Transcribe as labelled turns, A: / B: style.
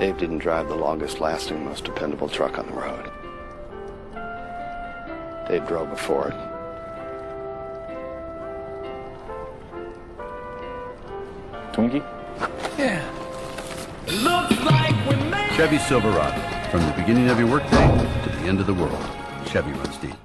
A: Dave didn't drive the longest-lasting, most dependable truck on the road. Dave drove a Ford.
B: Twinkie?
C: Yeah. Looks like we made
D: Chevy Silverado. From the beginning of your workday to the end of the world, Chevy runs deep.